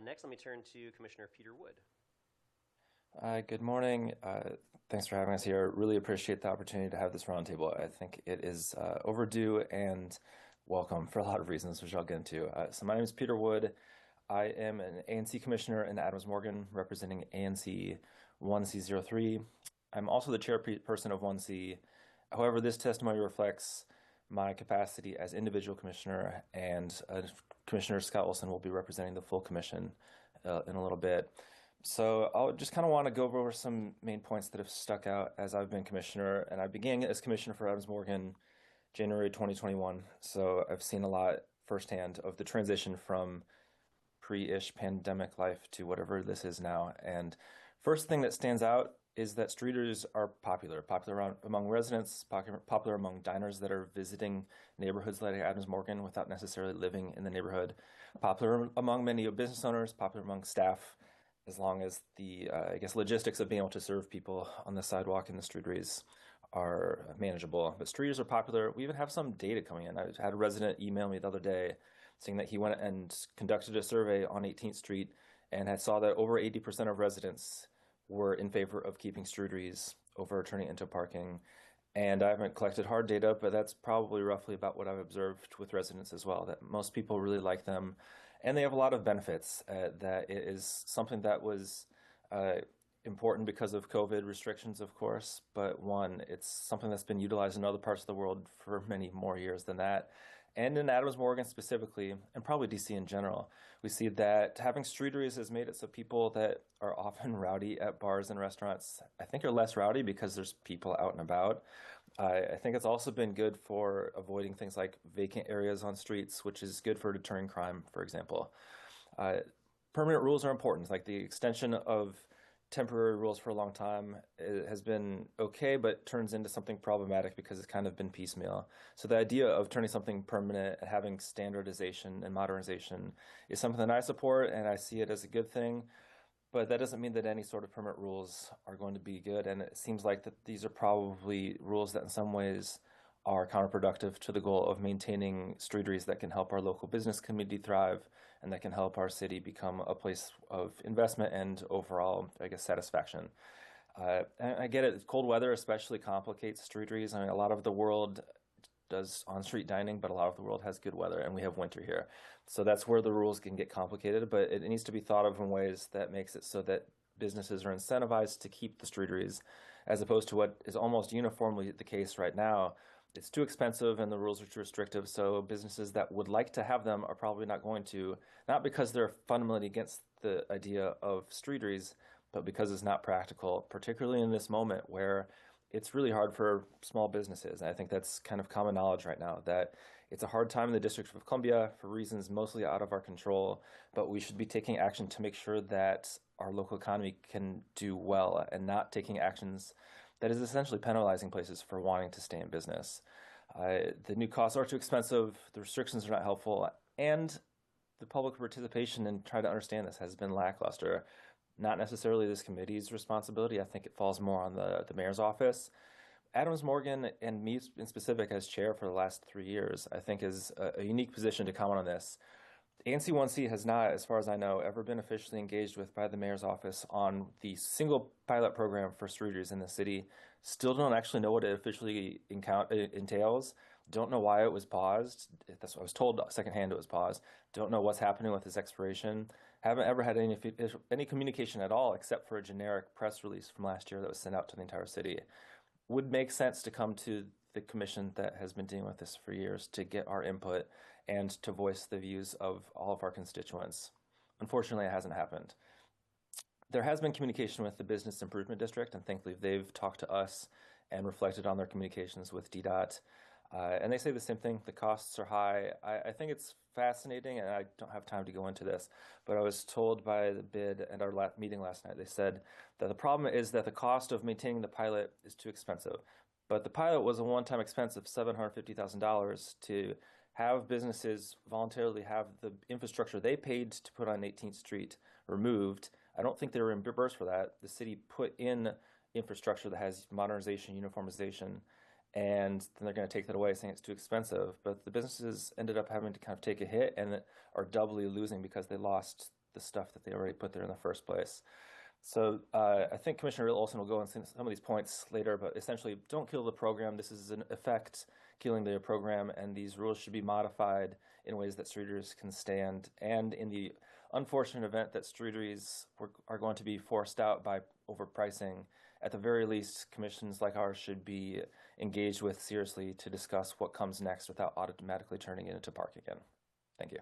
Next, let me turn to Commissioner Peter Wood. Good morning. Thanks for having us here. Really appreciate the opportunity to have this roundtable. I think it is overdue and welcome for a lot of reasons, which I'll get into. So my name is Peter Wood. I am an ANC commissioner in Adams Morgan, representing ANC 1C03. I'm also the chairperson of 1C. However, this testimony reflects my capacity as individual commissioner, and Commissioner Scott Wilson will be representing the full commission in a little bit. So I'll just kind of want to go over some main points that have stuck out as I've been commissioner, and I began as commissioner for Adams Morgan January 2021. So I've seen a lot firsthand of the transition from pre-ish pandemic life to whatever this is now. And first thing that stands out is that streeters are popular among residents, popular among diners that are visiting neighborhoods like Adams Morgan without necessarily living in the neighborhood, popular among many business owners, popular among staff, as long as the I guess logistics of being able to serve people on the sidewalk in the streeteries are manageable. But streeters are popular. We even have some data coming in. I had a resident email me the other day saying that he went and conducted a survey on 18th Street and had saw that over 80% of residents were in favor of keeping streeteries over turning into parking. And I haven't collected hard data, but that's probably roughly about what I've observed with residents as well, that most people really like them. And they have a lot of benefits, that it is something that was uh, important because of COVID restrictions, of course, but one, it's something that's been utilized in other parts of the world for many more years than that. And in Adams Morgan specifically, and probably DC in general, we see that having streeteries has made it so people that are often rowdy at bars and restaurants, I think, are less rowdy because there's people out and about. I think it's also been good for avoiding things like vacant areas on streets, which is good for deterring crime, for example. Uh, Permanent rules are important, like the extension of temporary rules for a long time has been okay, but turns into something problematic because it's kind of been piecemeal. So the idea of turning something permanent and having standardization and modernization is something that I support, and I see it as a good thing. But that doesn't mean that any sort of permanent rules are going to be good. And it seems like that these are probably rules that in some ways are counterproductive to the goal of maintaining streeteries that can help our local business community thrive and that can help our city become a place of investment and overall, I guess, satisfaction. And I get it. Cold weather especially complicates streeteries. I mean, a lot of the world does on-street dining, but a lot of the world has good weather, and we have winter here. So that's where the rules can get complicated, but it needs to be thought of in ways that makes it so that businesses are incentivized to keep the streeteries, as opposed to what is almost uniformly the case right now. It's too expensive and the rules are too restrictive, so businesses that would like to have them are probably not going to, not because they're fundamentally against the idea of streeteries, but because it's not practical, particularly in this moment where it's really hard for small businesses. And I think that's kind of common knowledge right now that it's a hard time in the District of Columbia for reasons mostly out of our control, but we should be taking action to make sure that our local economy can do well and not taking actions that is essentially penalizing places for wanting to stay in business. The new costs are too expensive, the restrictions are not helpful, and the public participation and try to understand this has been lackluster. Not necessarily this committee's responsibility. I think it falls more on the mayor's office. Adams Morgan and me in specific as chair for the last 3 years, I think is a unique position to comment on this. ANC1C has not, as far as I know, ever been officially engaged with by the mayor's office on the single pilot program for streeters in the city. Still don't actually know what it officially entails. Don't know why it was paused. That's what I was told secondhand it was paused. Don't know what's happening with its expiration. Haven't ever had any communication at all except for a generic press release from last year that was sent out to the entire city. Would make sense to come to the commission that has been dealing with this for years to get our input and to voice the views of all of our constituents. Unfortunately, it hasn't happened. There has been communication with the Business Improvement District, and thankfully they've talked to us and reflected on their communications with DDOT. And they say the same thing. The costs are high. I think it's fascinating, and I don't have time to go into this, but I was told by the bid at our meeting last night, they said that the problem is that the cost of maintaining the pilot is too expensive. But the pilot was a one-time expense of $750,000 to have businesses voluntarily have the infrastructure they paid to put on 18th Street removed. I don't think they were reimbursed for that. The city put in infrastructure that has modernization, uniformization, and then they're going to take that away saying it's too expensive. But the businesses ended up having to kind of take a hit and are doubly losing because they lost the stuff that they already put there in the first place. So I think Commissioner Olson will go into some of these points later, but essentially, don't kill the program. This is in effect killing the program, and these rules should be modified in ways that streeteries can stand. And in the unfortunate event that streeteries are going to be forced out by overpricing, at the very least, commissions like ours should be engaged with seriously to discuss what comes next without automatically turning it into park again. Thank you.